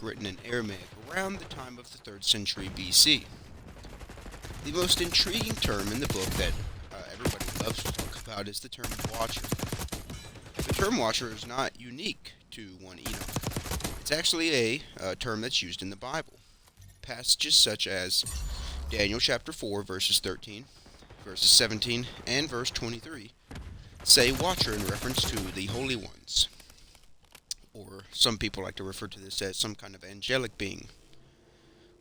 written in Aramaic around the time of the 3rd century BC. The most intriguing term in the book that everybody loves to talk about is the term watcher. The term watcher is not unique to 1 Enoch. It's actually a term that's used in the Bible. Passages such as Daniel chapter 4 verses 13, verses 17, and verse 23 say watcher in reference to the holy ones, or some people like to refer to this as some kind of angelic being,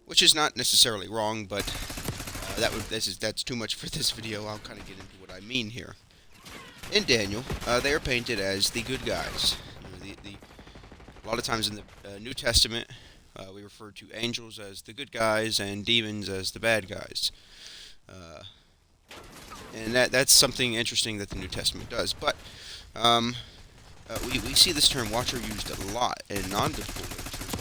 which is not necessarily wrong, but that's too much for this video. I'll kind of get into what I mean here. In Daniel, they are painted as the good guys. A lot of times in the New Testament, we refer to angels as the good guys and demons as the bad guys. And that's something interesting that the New Testament does. But we see this term watcher used a lot in non-biblical literature as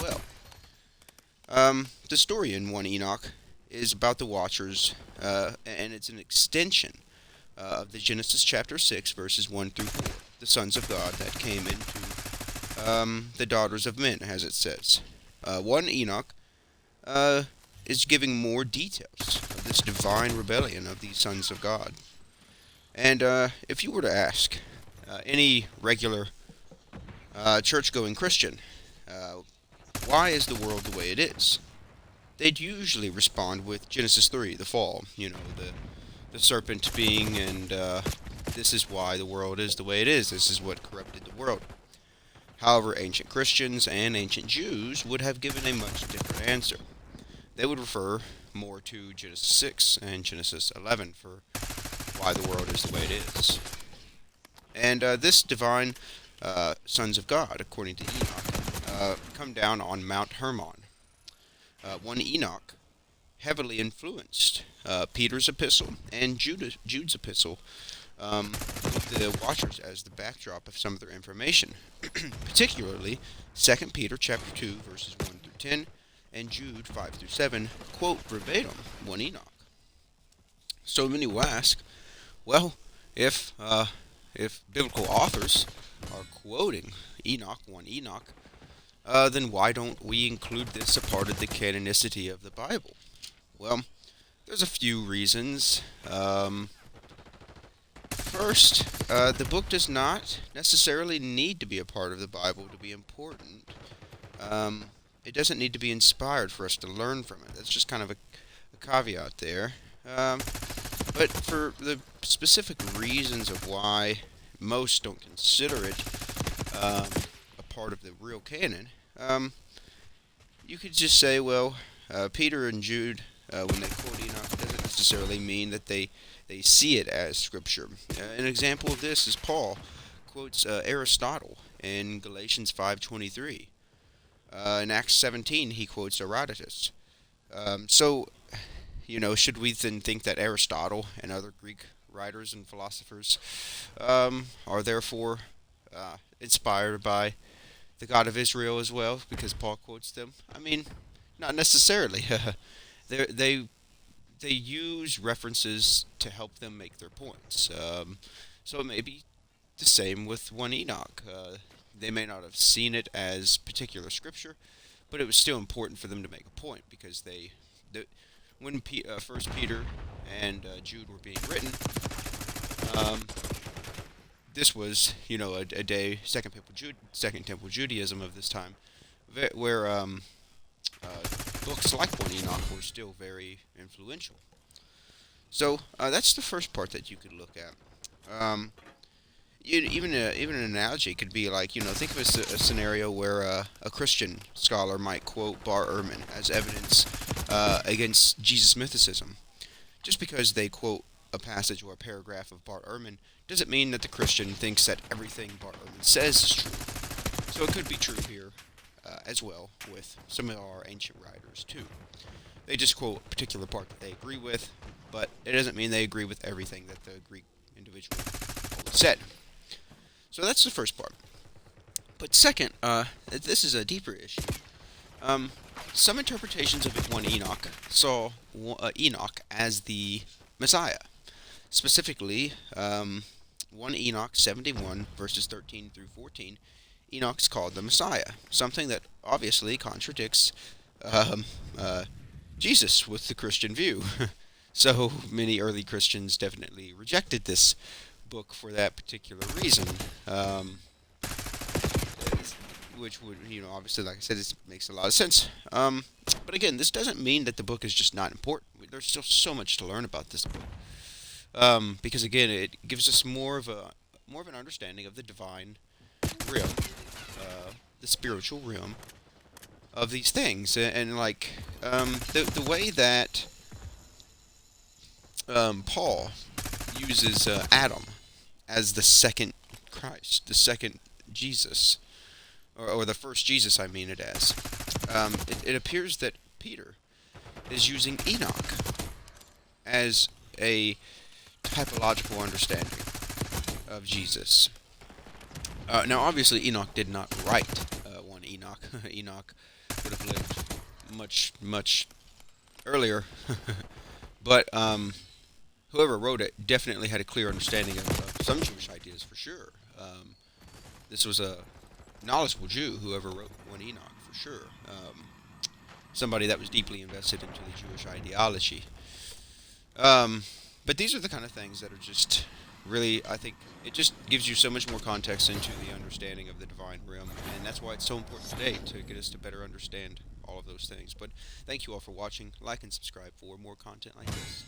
well. The story in 1 Enoch is about the watchers, and it's an extension of the Genesis chapter 6 verses 1 through 4, the sons of God that came into the daughters of men, as it says. 1 Enoch is giving more details of this divine rebellion of these sons of God. And if you were to ask any regular church-going Christian, why is the world the way it is? They'd usually respond with Genesis 3, the fall, the serpent being, and this is why the world is the way it is. This is what corrupted the world. However, ancient Christians and ancient Jews would have given a much different answer. They would refer more to Genesis 6 and Genesis 11 for why the world is the way it is. And this divine sons of God, according to Enoch, come down on Mount Hermon. 1 Enoch heavily influenced Peter's epistle and Jude's epistle, with the watchers as the backdrop of some of their information, particularly 2 Peter chapter 2 verses 1 through 10 and Jude 5 through 7 quote verbatim 1 Enoch. So many will ask, well, if biblical authors are quoting Enoch, 1 Enoch, then why don't we include this a part of the canonicity of the Bible? Well, there's a few reasons. First, the book does not necessarily need to be a part of the Bible to be important. It doesn't need to be inspired for us to learn from it. That's just kind of a caveat there. But for the specific reasons of why most don't consider it a part of the real canon, you could just say, well, Peter and Jude, when they quote Enoch, doesn't necessarily mean that they see it as Scripture. An example of this is Paul quotes Aristotle in Galatians 5:23. In Acts 17, he quotes Herodotus. So, should we then think that Aristotle and other Greek writers and philosophers are therefore inspired by the God of Israel as well, because Paul quotes them? I mean, not necessarily. They use references to help them make their points. So it may be the same with 1 Enoch. They may not have seen it as particular scripture, but it was still important for them to make a point, because when First Peter and Jude were being written, this was a day Second Temple Judaism of this time, where books like 1 Enoch were still very influential. So that's the first part that you could look at. Even an analogy could be like, think of a scenario where a Christian scholar might quote Bar Ehrman as evidence against Jesus mythicism. Just because they quote a passage or a paragraph of Bar Ehrman doesn't mean that the Christian thinks that everything Bar Ehrman says is true. So it could be true here as well with some of our ancient writers too. They just quote a particular part that they agree with, but it doesn't mean they agree with everything that the Greek individual said. So that's the first part. But second, this is a deeper issue. Some interpretations of 1 Enoch saw Enoch as the Messiah. Specifically, 1 Enoch 71, verses 13 through 14, Enoch's called the Messiah, something that obviously contradicts um, uh, Jesus with the Christian view. So many early Christians definitely rejected this book for that particular reason. Um, which would, obviously, like I said, it makes a lot of sense. But again, this doesn't mean that the book is just not important. There's still so much to learn about this book. Because again, it gives us more of an understanding of the divine realm, the spiritual realm of these things, and like the way that Paul uses Adam as the second Christ, the second Jesus, or the first Jesus, I mean it as. It appears that Peter is using Enoch as a typological understanding of Jesus. Now, obviously, Enoch did not write one Enoch. Enoch would have lived much, much earlier. But whoever wrote it definitely had a clear understanding of some Jewish ideas for sure. This was a knowledgeable Jew, whoever wrote one Enoch, for sure. Somebody that was deeply invested into the Jewish ideology. Um, but these are the kind of things that are just really, I think, it just gives you so much more context into the understanding of the divine realm, and that's why it's so important today to get us to better understand all of those things. But thank you all for watching. Like and subscribe for more content like this.